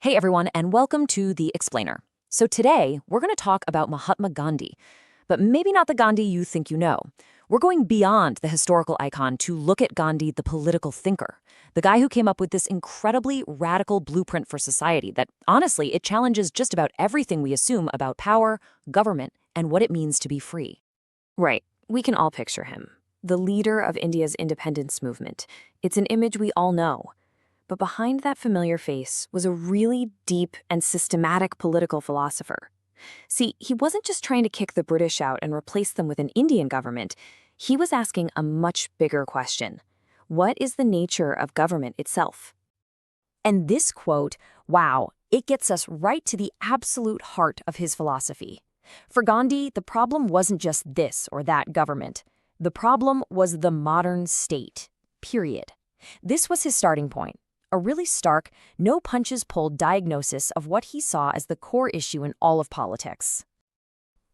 Hey everyone, and welcome to The Explainer. So today, we're going to talk about Mahatma Gandhi, but maybe not the Gandhi you think you know. We're going beyond the historical icon to look at Gandhi, the political thinker, the guy who came up with this incredibly radical blueprint for society that, honestly, it challenges just about everything we assume about power, government, and what it means to be free. Right. We can all picture him. The leader of India's independence movement. It's an image we all know. But behind that familiar face was a really deep and systematic political philosopher. See, he wasn't just trying to kick the British out and replace them with an Indian government. He was asking a much bigger question. What is the nature of government itself? And this quote, wow, it gets us right to the absolute heart of his philosophy. For Gandhi, the problem wasn't just this or that government. The problem was the modern state, period. This was his starting point, a really stark, no-punches-pulled diagnosis of what he saw as the core issue in all of politics.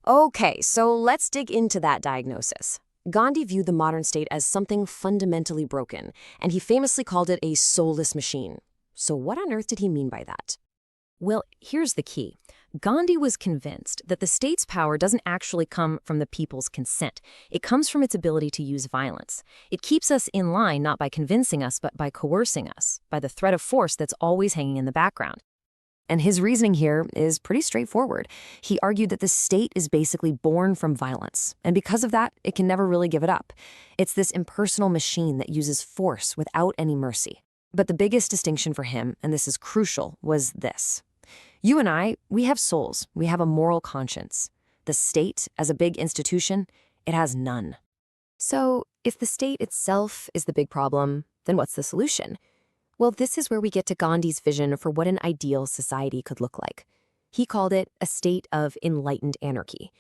Okay, so let's dig into that diagnosis. Gandhi viewed the modern state as something fundamentally broken, and he famously called it a soulless machine. So what on earth did he mean by that? Well, here's the key. Gandhi was convinced that the state's power doesn't actually come from the people's consent. It comes from its ability to use violence. It keeps us in line not by convincing us, but by coercing us, by the threat of force that's always hanging in the background. And his reasoning here is pretty straightforward. He argued that the state is basically born from violence, and because of that, it can never really give it up. It's this impersonal machine that uses force without any mercy. But the biggest distinction for him, and this is crucial, was this. You and I, we have souls. We have a moral conscience. The state, as a big institution, it has none. So, if the state itself is the big problem, then what's the solution? Well, this is where we get to Gandhi's vision for what an ideal society could look like. He called it a state of enlightened anarchy.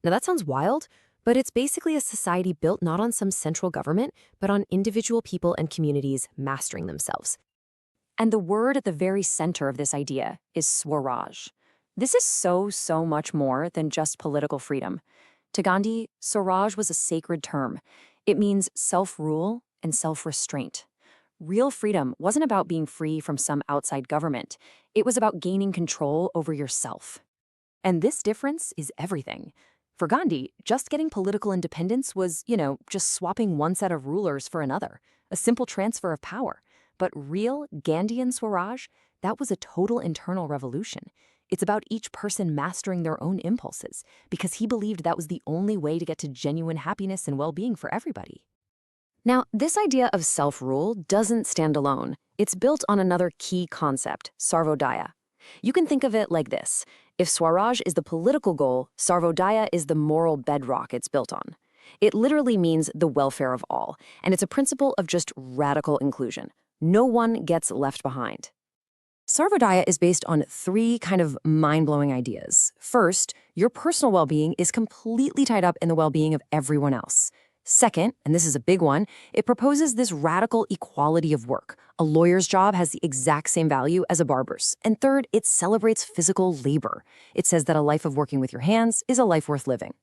Now, that sounds wild, but it's basically a society built not on some central government, but on individual people and communities mastering themselves. And the word at the very center of this idea is Swaraj. This is so much more than just political freedom. To Gandhi, Swaraj was a sacred term. It means self-rule and self-restraint. Real freedom wasn't about being free from some outside government. It was about gaining control over yourself. And this difference is everything. For Gandhi, just getting political independence was, just swapping one set of rulers for another, a simple transfer of power. But real Gandhian Swaraj, that was a total internal revolution. It's about each person mastering their own impulses, because he believed that was the only way to get to genuine happiness and well-being for everybody. Now, this idea of self-rule doesn't stand alone. It's built on another key concept, Sarvodaya. You can think of it like this. If Swaraj is the political goal, Sarvodaya is the moral bedrock it's built on. It literally means the welfare of all, and it's a principle of just radical inclusion. No one gets left behind. Sarvodaya is based on three kind of mind-blowing ideas. First, your personal well-being is completely tied up in the well-being of everyone else. Second, and this is a big one, it proposes this radical equality of work. A lawyer's job has the exact same value as a barber's. And third, it celebrates physical labor. It says that a life of working with your hands is a life worth living.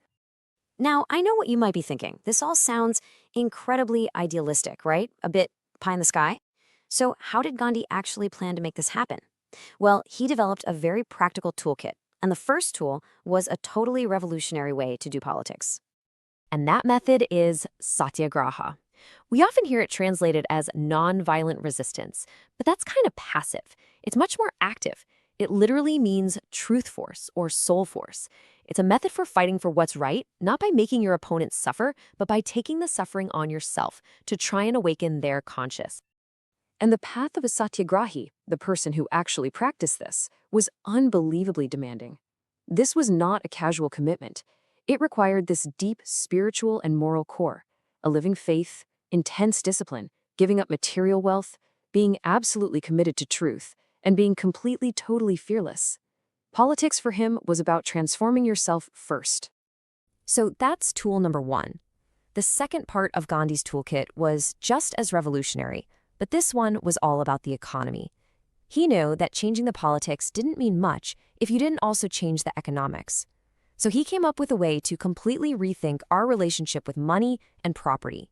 Now, I know what you might be thinking. This all sounds incredibly idealistic, right? A bit pie in the sky. So how did Gandhi actually plan to make this happen? Well, he developed a very practical toolkit, and the first tool was a totally revolutionary way to do politics. And that method is satyagraha. We often hear it translated as nonviolent resistance, but that's kind of passive. It's much more active. It literally means truth force or soul force. It's a method for fighting for what's right, not by making your opponents suffer, but by taking the suffering on yourself to try and awaken their conscience. And the path of a satyagrahi, the person who actually practiced this, was unbelievably demanding. This was not a casual commitment. It required this deep spiritual and moral core, a living faith, intense discipline, giving up material wealth, being absolutely committed to truth, and being completely, totally fearless. Politics for him was about transforming yourself first. So that's tool number one. The second part of Gandhi's toolkit was just as revolutionary, but this one was all about the economy. He knew that changing the politics didn't mean much if you didn't also change the economics. So he came up with a way to completely rethink our relationship with money and property.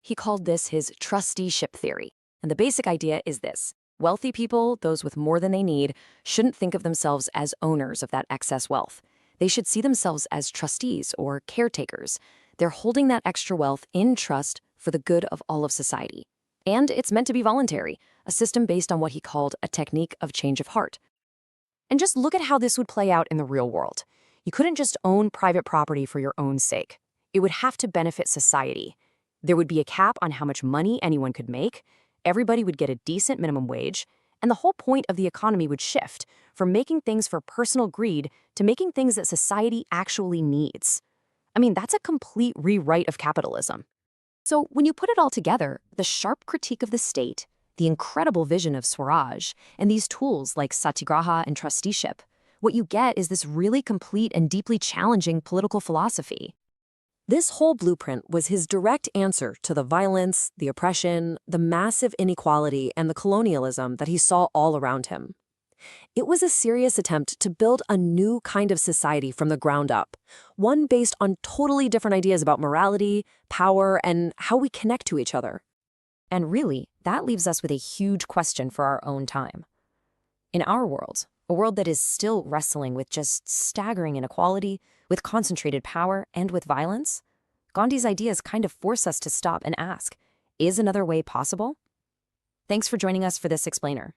He called this his trusteeship theory, and the basic idea is this. Wealthy people, those with more than they need, shouldn't think of themselves as owners of that excess wealth. They should see themselves as trustees or caretakers. They're holding that extra wealth in trust for the good of all of society. And it's meant to be voluntary, a system based on what he called a technique of change of heart. And just look at how this would play out in the real world. You couldn't just own private property for your own sake. It would have to benefit society. There would be a cap on how much money anyone could make. Everybody would get a decent minimum wage. And the whole point of the economy would shift from making things for personal greed to making things that society actually needs. I mean, that's a complete rewrite of capitalism. So when you put it all together, the sharp critique of the state, the incredible vision of Swaraj, and these tools like satyagraha and trusteeship, what you get is this really complete and deeply challenging political philosophy. This whole blueprint was his direct answer to the violence, the oppression, the massive inequality, and the colonialism that he saw all around him. It was a serious attempt to build a new kind of society from the ground up, one based on totally different ideas about morality, power, and how we connect to each other. And really, that leaves us with a huge question for our own time. In our world, a world that is still wrestling with just staggering inequality, with concentrated power, and with violence, Gandhi's ideas kind of force us to stop and ask, is another way possible? Thanks for joining us for this explainer.